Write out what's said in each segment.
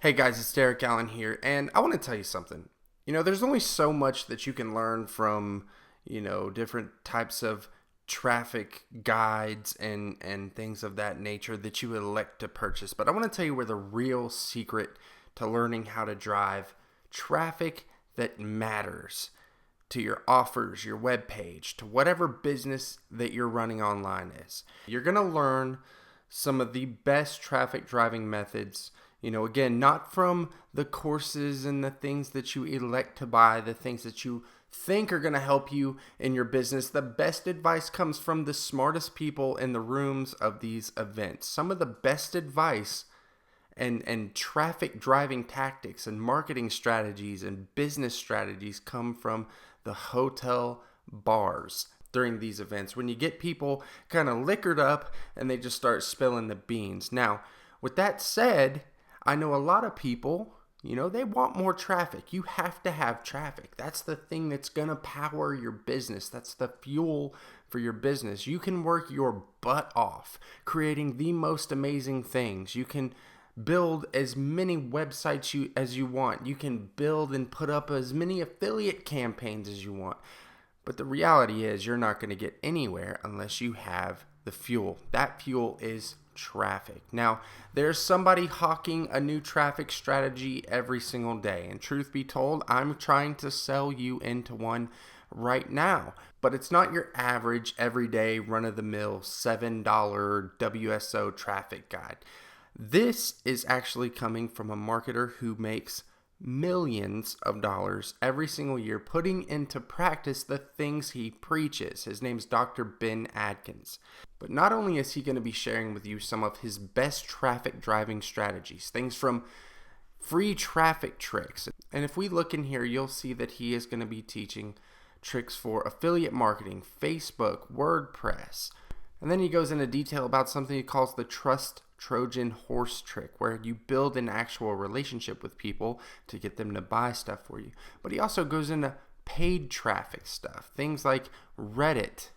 Hey guys, it's Derek Allen here, and I want to tell you something. There's only so much that you can learn from, different types of traffic guides and things of that nature that you elect to purchase. But I want to tell you where the real secret to learning how to drive traffic that matters to your offers, your web page, to whatever business that you're running online is. You're going to learn some of the best traffic driving methods. Again, not from the courses and the things that you elect to buy, the things that you think are going to help you in your business. The best advice comes from the smartest people in the rooms of these events. Some of the best advice and traffic driving tactics and marketing strategies and business strategies come from the hotel bars during these events, when you get people kind of liquored up and they just start spilling the beans. Now, with that said, I know a lot of people, they want more traffic. You have to have traffic. That's the thing that's going to power your business. That's the fuel for your business. You can work your butt off creating the most amazing things. You can build as many websites as you want. You can build and put up as many affiliate campaigns as you want. But the reality is you're not going to get anywhere unless you have the fuel. That fuel is traffic. Now, there's somebody hawking a new traffic strategy every single day. And truth be told, I'm trying to sell you into one right now. But it's not your average, everyday, run-of-the-mill $7 WSO traffic guide. This is actually coming from a marketer who makes millions of dollars every single year putting into practice the things he preaches. His name's Dr. Ben Adkins. But not only is he going to be sharing with you some of his best traffic driving strategies, things from free traffic tricks. And if we look in here, you'll see that he is going to be teaching tricks for affiliate marketing, Facebook, WordPress. And then he goes into detail about something he calls the Trust Trojan horse trick, where you build an actual relationship with people to get them to buy stuff for you. But he also goes into paid traffic stuff, things like Reddit,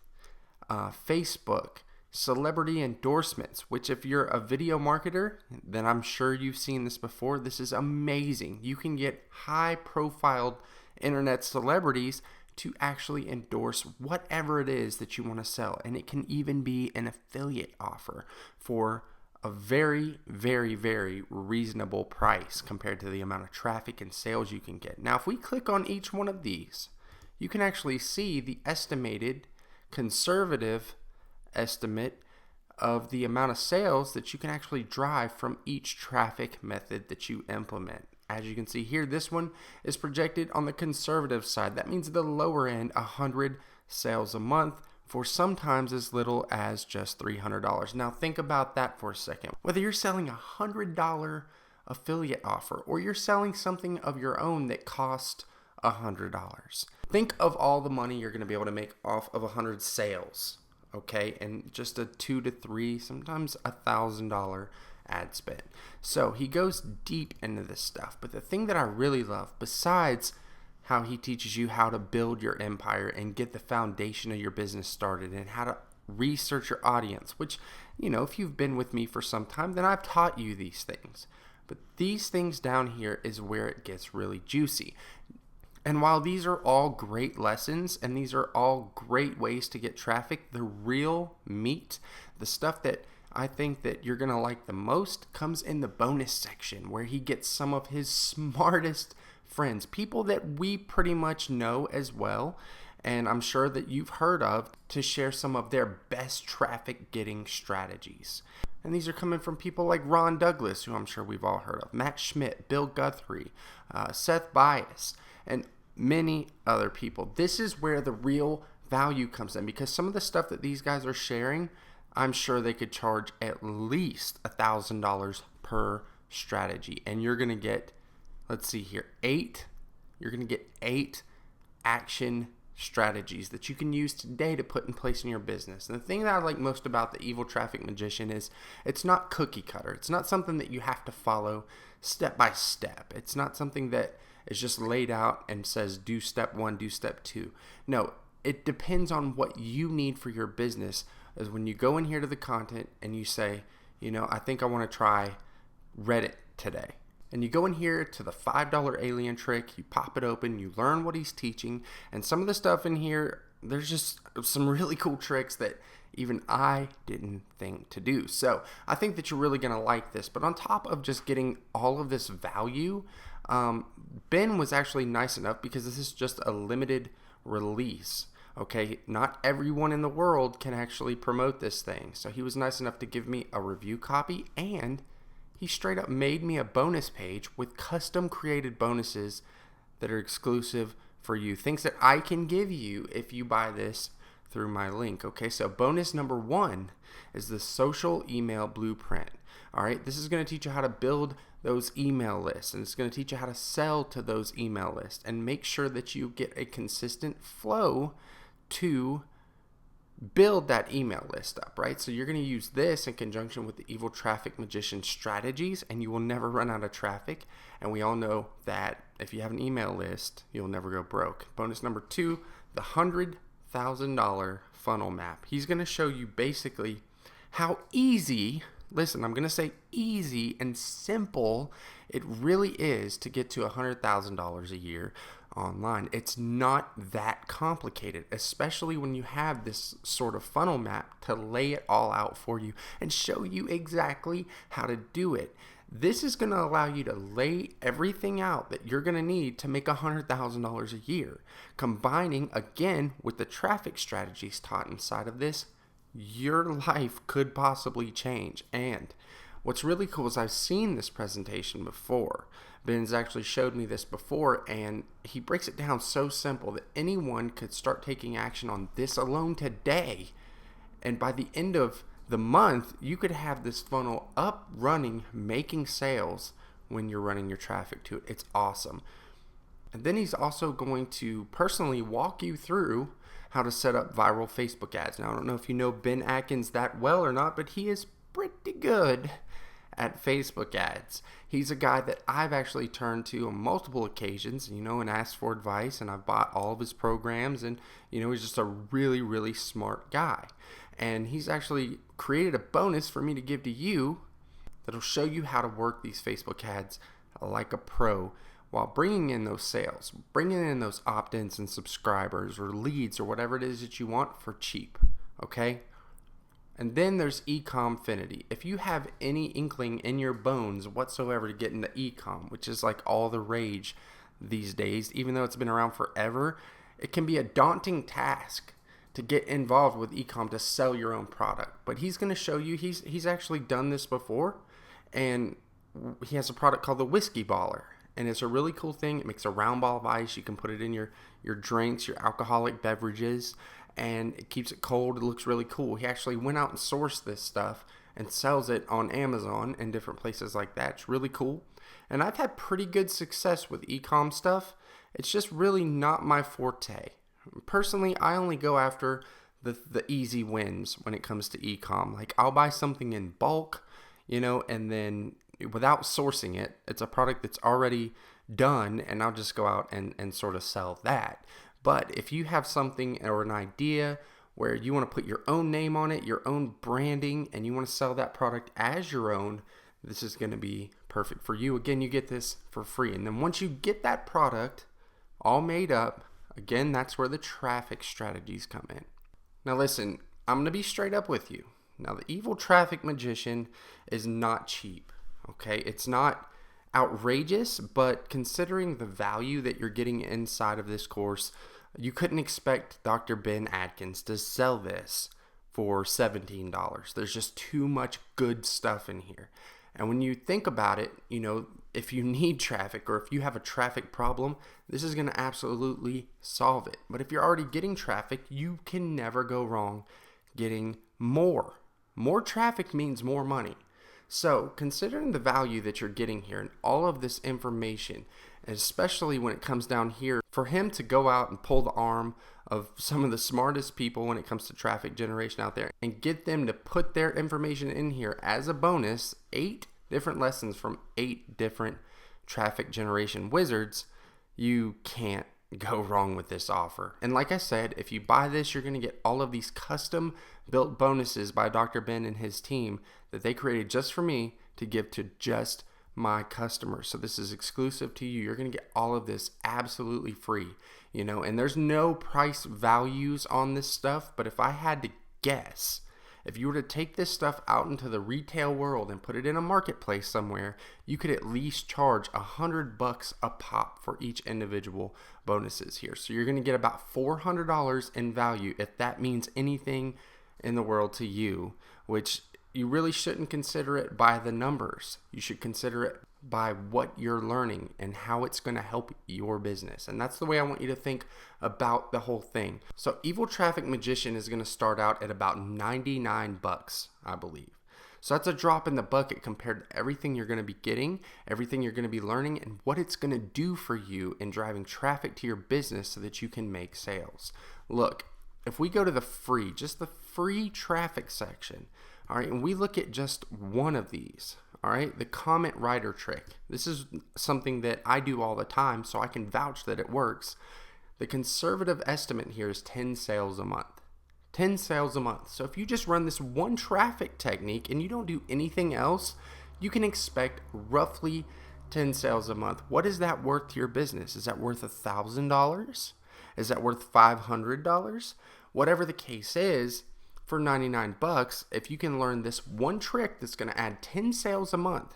Facebook, celebrity endorsements, which if you're a video marketer, then I'm sure you've seen this before. This is amazing. You can get high profiled internet celebrities to actually endorse whatever it is that you want to sell. And it can even be an affiliate offer for a very, very, very reasonable price compared to the amount of traffic and sales you can get. Now, if we click on each one of these, you can actually see the estimated conservative estimate of the amount of sales that you can actually drive from each traffic method that you implement. As you can see here, this one is projected on the conservative side. That means the lower end, 100 sales a month, for sometimes as little as just $300. Now think about that for a second. Whether you're selling a $100 affiliate offer or you're selling something of your own that costs $100. Think of all the money you're going to be able to make off of 100 sales, okay? And just a $2 to $3, sometimes $1,000 ad spend. So he goes deep into this stuff. But the thing that I really love, besides how he teaches you how to build your empire and get the foundation of your business started and how to research your audience, which, if you've been with me for some time, then I've taught you these things. But these things down here is where it gets really juicy. And while these are all great lessons and these are all great ways to get traffic, the real meat, the stuff that I think that you're going to like the most, comes in the bonus section where he gets some of his smartest friends, people that we pretty much know as well, and I'm sure that you've heard of, to share some of their best traffic getting strategies. And these are coming from people like Ron Douglas, who I'm sure we've all heard of, Matt Schmidt, Bill Guthrie, Seth Bias, and many other people. This is where the real value comes in, because some of the stuff that these guys are sharing, I'm sure they could charge at least $1,000 per strategy. And you're going to get, let's see here, you're going to get 8 action strategies that you can use today to put in place in your business. And the thing that I like most about the Evil Traffic Magician is it's not cookie cutter. It's not something that you have to follow step by step. It's not something that is just laid out and says do step 1, do step 2. No, it depends on what you need for your business. Is when you go in here to the content and you say, I think I want to try Reddit today. And you go in here to the $5 alien trick, you pop it open, you learn what he's teaching, and some of the stuff in here, there's just some really cool tricks that even I didn't think to do. So I think that you're really going to like this. But on top of just getting all of this value, Ben was actually nice enough, because this is just a limited release. Okay, not everyone in the world can actually promote this thing. So he was nice enough to give me a review copy, and he straight up made me a bonus page with custom created bonuses that are exclusive for you. Things that I can give you if you buy this through my link. Okay, so bonus number 1 is the social email blueprint. All right, this is going to teach you how to build those email lists, and it's going to teach you how to sell to those email lists and make sure that you get a consistent flow to build that email list up, right? So you're going to use this in conjunction with the evil traffic magician strategies, and you will never run out of traffic. And we all know that if you have an email list, you'll never go broke. Bonus number 2, the $100,000 funnel map. He's going to show you basically how easy, listen, I'm going to say easy and simple it really is to get to $100,000 a year online. It's not that complicated, especially when you have this sort of funnel map to lay it all out for you and show you exactly how to do it. This is going to allow you to lay everything out that you're going to need to make $100,000 a year. Combining again with the traffic strategies taught inside of this, your life could possibly change. And what's really cool is I've seen this presentation before. Ben's actually showed me this before, and he breaks it down so simple that anyone could start taking action on this alone today. And by the end of the month, you could have this funnel up, running, making sales when you're running your traffic to it. It's awesome. And then he's also going to personally walk you through how to set up viral Facebook ads. Now, I don't know if you know Ben Adkins that well or not, but he is pretty good at Facebook ads. He's a guy that I've actually turned to on multiple occasions, and asked for advice, and I've bought all of his programs, and, he's just a really, really smart guy. And he's actually created a bonus for me to give to you that'll show you how to work these Facebook ads like a pro while bringing in those sales, bringing in those opt-ins and subscribers or leads or whatever it is that you want for cheap, okay? And then there's Ecomfinity. If you have any inkling in your bones whatsoever to get into ecom, which is like all the rage these days, even though it's been around forever, it can be a daunting task to get involved with ecom to sell your own product. But he's going to show you, he's actually done this before, and he has a product called the Whiskey Baller. And it's a really cool thing. It makes a round ball of ice. You can put it in your drinks, your alcoholic beverages, and it keeps it cold. It looks really cool. He actually went out and sourced this stuff and sells it on Amazon and different places like that. It's really cool. And I've had pretty good success with e-com stuff. It's just really not my forte. Personally, I only go after the easy wins when it comes to e-com. Like, I'll buy something in bulk, and then without sourcing it, it's a product that's already done, and I'll just go out and sort of sell that. But if you have something or an idea where you want to put your own name on it, your own branding, and you want to sell that product as your own, this is going to be perfect for you. Again, you get this for free. And then once you get that product all made up, again, that's where the traffic strategies come in. Now listen, I'm going to be straight up with you. Now, the evil traffic magician is not cheap. Okay, it's not outrageous, but considering the value that you're getting inside of this course, you couldn't expect Dr. Ben Adkins to sell this for $17. There's just too much good stuff in here. And when you think about it, if you need traffic or if you have a traffic problem, this is going to absolutely solve it. But if you're already getting traffic, you can never go wrong getting more. More traffic means more money. So, considering the value that you're getting here and all of this information, and especially when it comes down here, for him to go out and pull the arm of some of the smartest people when it comes to traffic generation out there and get them to put their information in here as a bonus, 8 different lessons from 8 different traffic generation wizards, you can't go wrong with this offer. And like I said, if you buy this, you're going to get all of these custom built bonuses by Dr. Ben and his team that they created just for me to give to just my customers. So this is exclusive to you. You're going to get all of this absolutely free, and there's no price values on this stuff. But if I had to guess, if you were to take this stuff out into the retail world and put it in a marketplace somewhere, you could at least charge $100 a pop for each individual bonuses here. So you're going to get about $400 in value, if that means anything in the world to you, which you really shouldn't consider it by the numbers. You should consider it by what you're learning and how it's going to help your business. And that's the way I want you to think about the whole thing. So Evil Traffic Magician is going to start out at about $99, I believe. So that's a drop in the bucket compared to everything you're going to be getting, everything you're going to be learning, and what it's going to do for you in driving traffic to your business so that you can make sales. Look, if we go to the free traffic section, all right, and we look at just one of these, all right, the comment writer trick. This is something that I do all the time, so I can vouch that it works. The conservative estimate here is 10 sales a month. 10 sales a month. So if you just run this one traffic technique and you don't do anything else, you can expect roughly 10 sales a month. What is that worth to your business? Is that worth $1,000? Is that worth $500? Whatever the case is, for $99, if you can learn this one trick that's going to add 10 sales a month,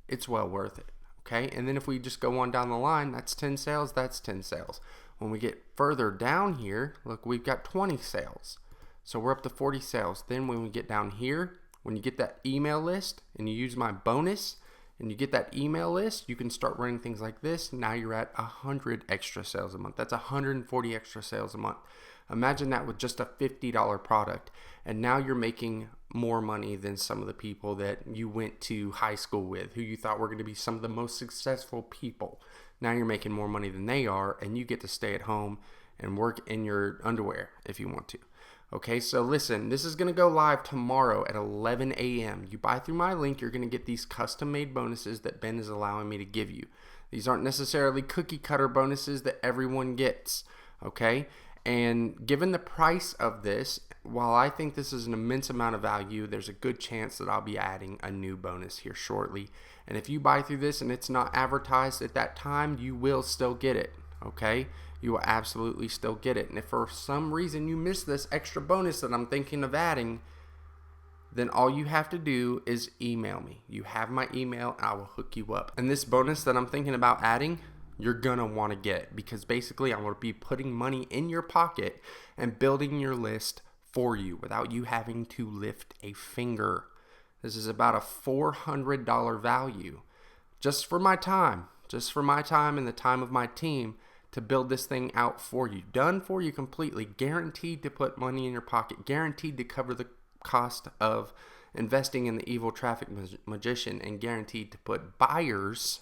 it's well worth it. Okay, and then if we just go on down the line, that's 10 sales, that's 10 sales. When we get further down here, look, we've got 20 sales. So we're up to 40 sales. Then when we get down here, when you get that email list and you use my bonus and you get that email list, you can start running things like this. Now you're at 100 extra sales a month. That's 140 extra sales a month. Imagine that with just a $50 product, and now you're making more money than some of the people that you went to high school with, who you thought were going to be some of the most successful people. Now you're making more money than they are, and you get to stay at home and work in your underwear if you want to. Okay, so listen, this is going to go live tomorrow at 11 a.m. You buy through my link, you're going to get these custom-made bonuses that Ben is allowing me to give you. These aren't necessarily cookie-cutter bonuses that everyone gets, okay? And given the price of this, while I think this is an immense amount of value, there's a good chance that I'll be adding a new bonus here shortly. And if you buy through this and it's not advertised at that time, you will still get it, okay? You will absolutely still get it. And if for some reason you miss this extra bonus that I'm thinking of adding, then all you have to do is email me. You have my email, and I will hook you up. And this bonus that I'm thinking about adding, you're gonna want to get, because basically I'm going to be putting money in your pocket and building your list for you without you having to lift a finger. This is about a $400 value just for my time and the time of my team to build this thing out for you, done for you completely, guaranteed to put money in your pocket, guaranteed to cover the cost of investing in the Evil Traffic Magician, and guaranteed to put buyers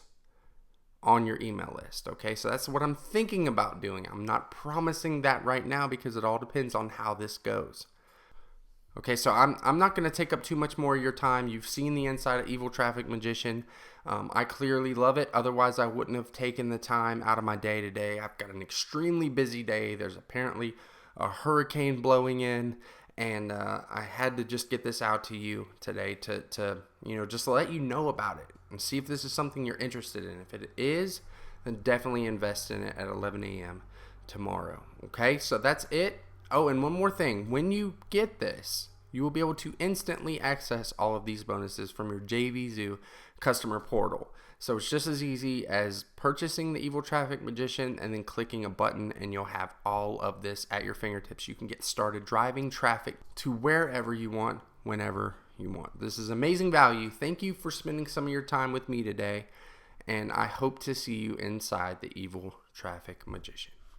on your email list. Okay, so that's what I'm thinking about doing. I'm not promising that right now because it all depends on how this goes. Okay, so I'm not going to take up too much more of your time. You've seen the inside of Evil Traffic Magician. I clearly love it. Otherwise, I wouldn't have taken the time out of my day today. I've got an extremely busy day. There's apparently a hurricane blowing in, and I had to just get this out to you today to just let you know about it and see if this is something you're interested in. If it is, then definitely invest in it at 11 a.m. tomorrow. Okay, so that's it. Oh, and one more thing. When you get this, you will be able to instantly access all of these bonuses from your JVZoo customer portal. So it's just as easy as purchasing the Evil Traffic Magician and then clicking a button, and you'll have all of this at your fingertips. You can get started driving traffic to wherever you want, whenever you want. This is amazing value. Thank you for spending some of your time with me today, and I hope to see you inside the Evil Traffic Magician.